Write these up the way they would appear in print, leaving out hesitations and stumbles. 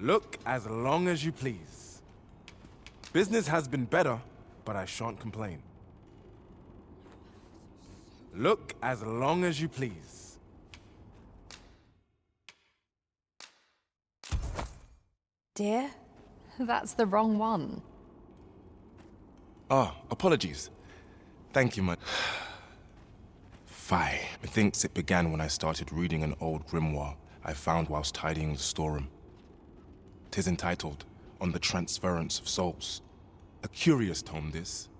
Look as long as you please. Business has been better, but I shan't complain. Look as long as you please. Dear, that's the wrong one. Ah, apologies. Thank you, man. Fie. Methinks it began when I started reading an old grimoire I found whilst tidying the storeroom. 'Tis entitled, On the Transference of Souls. A curious tome, this.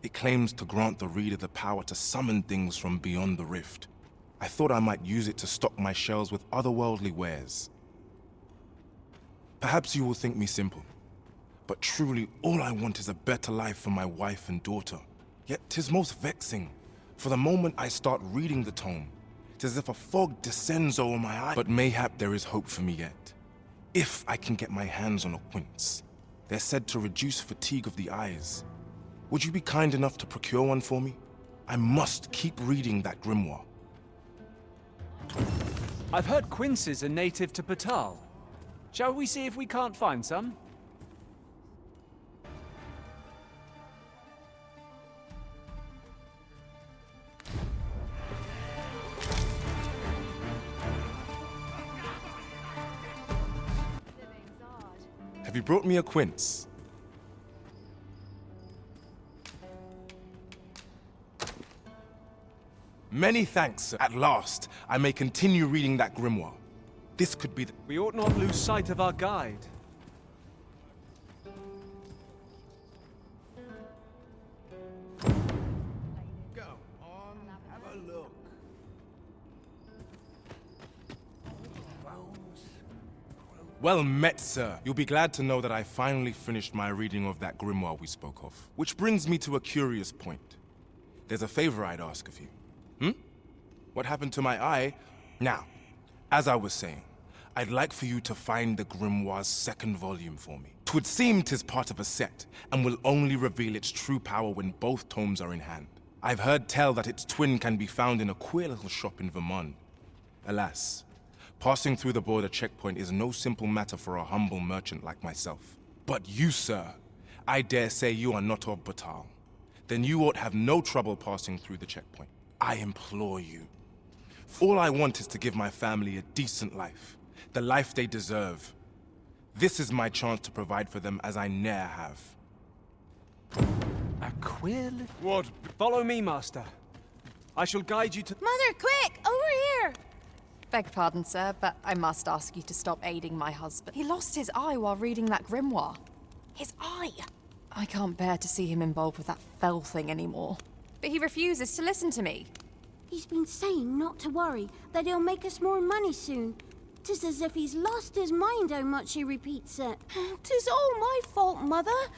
It claims to grant the reader the power to summon things from beyond the rift. I thought I might use it to stock my shelves with otherworldly wares. Perhaps you will think me simple, but truly all I want is a better life for my wife and daughter. Yet 'tis most vexing. For the moment I start reading the tome, 'tis as if a fog descends over my eyes. But mayhap there is hope for me yet. If I can get my hands on a quince. They're said to reduce fatigue of the eyes. Would you be kind enough to procure one for me? I must keep reading that grimoire. I've heard quinces are native to Patal. Shall we see if we can't find some? Have you brought me a quince? Many thanks, sir. At last, I may continue reading that grimoire. This could be the... We ought not lose sight of our guide. Go on, have a look. Well met, sir. You'll be glad to know that I finally finished my reading of that grimoire we spoke of. Which brings me to a curious point. There's a favor I'd ask of you. What happened to my eye? Now, as I was saying, I'd like for you to find the grimoire's second volume for me. 'Twould seem 'tis part of a set, and will only reveal its true power when both tomes are in hand. I've heard tell that its twin can be found in a queer little shop in Vermont. Alas, passing through the border checkpoint is no simple matter for a humble merchant like myself. But you, sir, I dare say you are not of Batal. Then you ought have no trouble passing through the checkpoint. I implore you. All I want is to give my family a decent life, the life they deserve. This is my chance to provide for them as I ne'er have. A queer little... What? Follow me, master. I shall guide you to... Mother, quick! Over here! Beg pardon, sir, but I must ask you to stop aiding my husband. He lost his eye while reading that grimoire. His eye! I can't bear to see him involved with that fell thing anymore. But he refuses to listen to me. He's been saying not to worry, that he'll make us more money soon. 'Tis as if he's lost his mind how much he repeats it. 'Tis all my fault, Mother.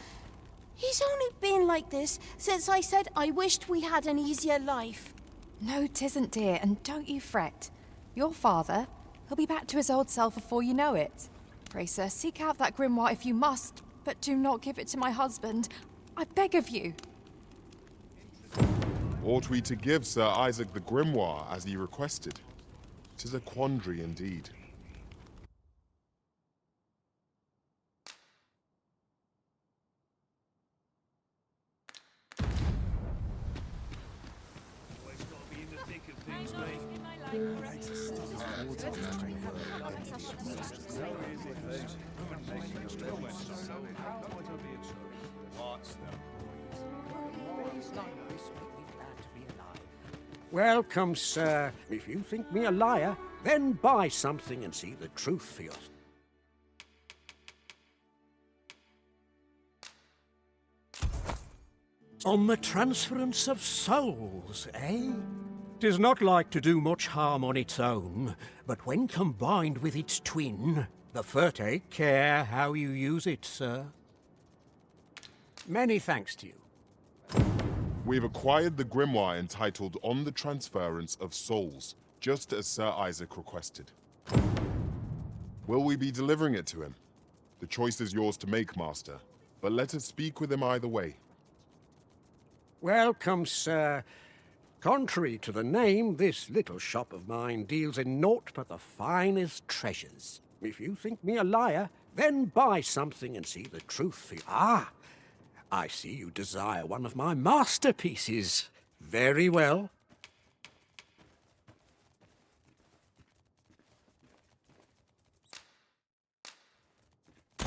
He's only been like this since I said I wished we had an easier life. No, 'tisn't, dear, and don't you fret. Your father, he'll be back to his old self before you know it. Pray, sir, seek out that grimoire if you must, but do not give it to my husband. I beg of you. Ought we to give Sir Isaac the grimoire as he requested? 'Tis a quandary indeed. Welcome, sir. If you think me a liar, then buy something and see the truth for yourself. On the transference of souls, eh? 'Tis not like to do much harm on its own, but when combined with its twin, the Ferte care how you use it, sir. Many thanks to you. We've acquired the grimoire entitled On the Transference of Souls, just as Sir Isaac requested. Will we be delivering it to him? The choice is yours to make, Master, but let us speak with him either way. Welcome, sir. Contrary to the name, this little shop of mine deals in naught but the finest treasures. If you think me a liar, Then buy something and see the truth. Ah, I see you desire one of my masterpieces. Very well.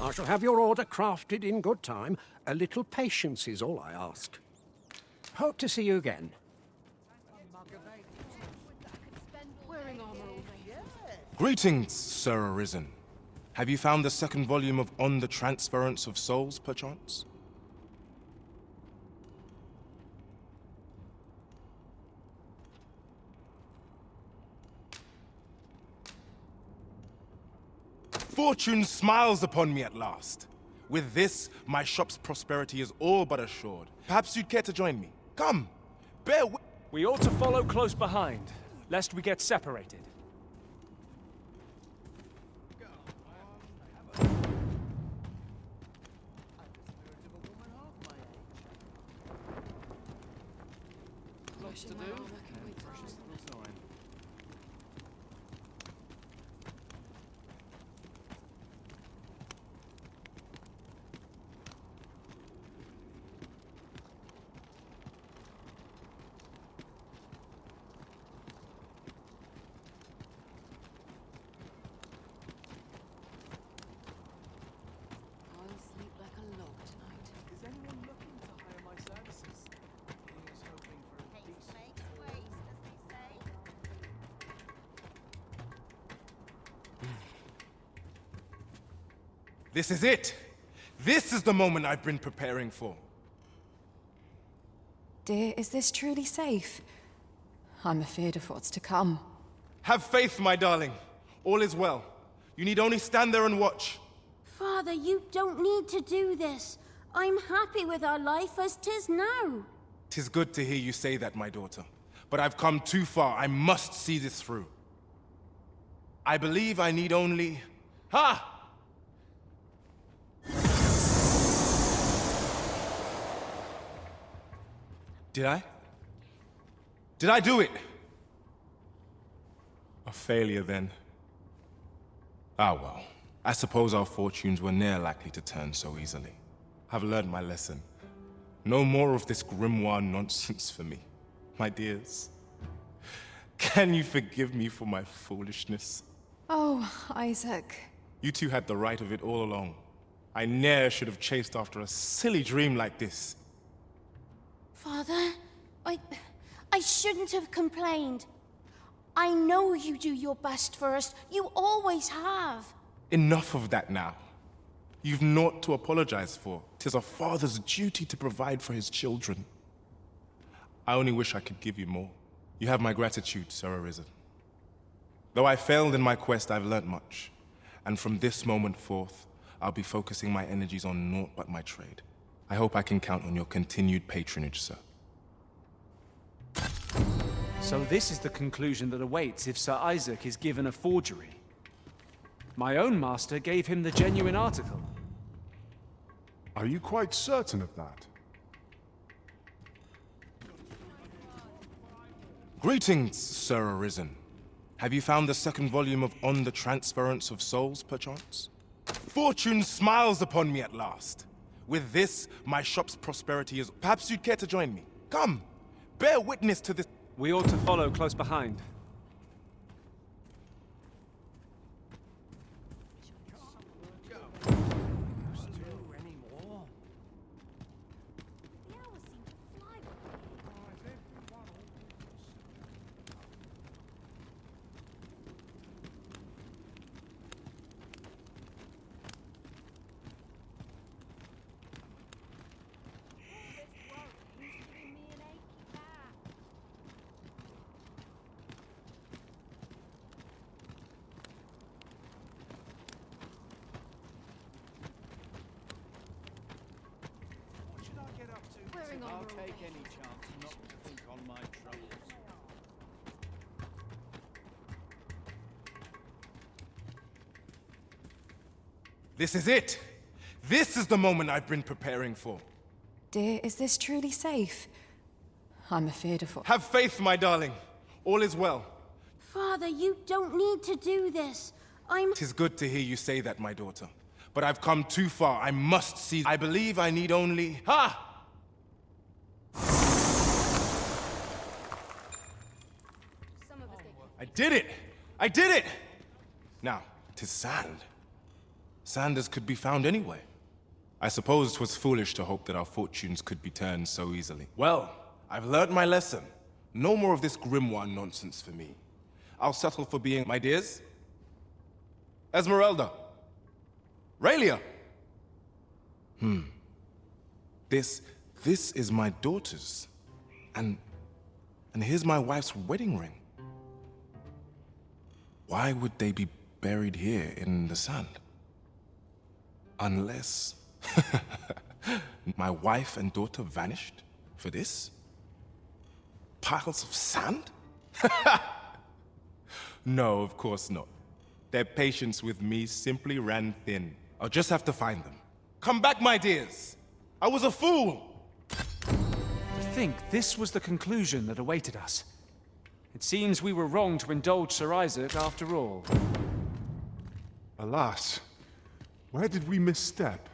I shall have your order crafted in good time. A little patience is all I ask. Hope to see you again. Greetings, Sir Arisen. Have you found the second volume of On the Transference of Souls, perchance? Fortune smiles upon me at last. With this, my shop's prosperity is all but assured. Perhaps you'd care to join me. Come, bear wi- We ought to follow close behind, lest we get separated. Lots to do. Precious little time. I'll sleep like a log tonight. Is anyone looking to hire my services? Here's hoping for a decent... This is it! This is the moment I've been preparing for. Dear, is this truly safe? I'm afeard of what's to come. Have faith, my darling. All is well. You need only stand there and watch. Father, you don't need to do this. I'm happy with our life as 'tis now. 'Tis good to hear you say that, my daughter. But I've come too far. I must see this through. I believe I need only... Ha! Did I? Did I do it? A failure, then. Ah, well. I suppose our fortunes were ne'er likely to turn so easily. I've learned my lesson. No more of this grimoire nonsense for me, my dears. Can you forgive me for my foolishness? Oh, Isaac. You two had the right of it all along. I ne'er should have chased after a silly dream like this. Father, I shouldn't have complained. I know you do your best for us. You always have. Enough of that now. You've naught to apologize for. 'Tis a father's duty to provide for his children. I only wish I could give you more. You have my gratitude, Sir Arisen. Though I failed in my quest, I've learnt much. And from this moment forth, I'll be focusing my energies on naught but my trade. I hope I can count on your continued patronage, sir. So this is the conclusion that awaits if Sir Isaac is given a forgery. My own master gave him the genuine article. Are you quite certain of that? Greetings, Sir Arisen. Have you found the second volume of On the Transference of Souls, perchance? Fortune smiles upon me at last. With this, my shop's prosperity is... Perhaps you'd care to join me. Come, bear witness to this... We ought to follow close behind. I'll take any chance not to think on my troubles. This is it! This is the moment I've been preparing for. Dear, is this truly safe? I'm afeard of what... Have faith, my darling. All is well. Father, you don't need to do this. I'm... 'Tis good to hear you say that, my daughter. But I've come too far. I must see. I believe I need only... Ha! I did it! I did it! Now, 'tis sand. Sand as could be found anywhere. I suppose 'twas foolish to hope that our fortunes could be turned so easily. Well, I've learnt my lesson. No more of this grimoire nonsense for me. I'll settle for being, my dears, Esmeralda. Raelia. This is my daughter's. And here's my wife's wedding ring. Why would they be buried here in the sand? Unless my wife and daughter vanished for this? Piles of sand? No, of course not. Their patience with me simply ran thin. I'll just have to find them. Come back, my dears! I was a fool! To think this was the conclusion that awaited us. It seems we were wrong to indulge Sir Isaac after all. Alas, where did we misstep?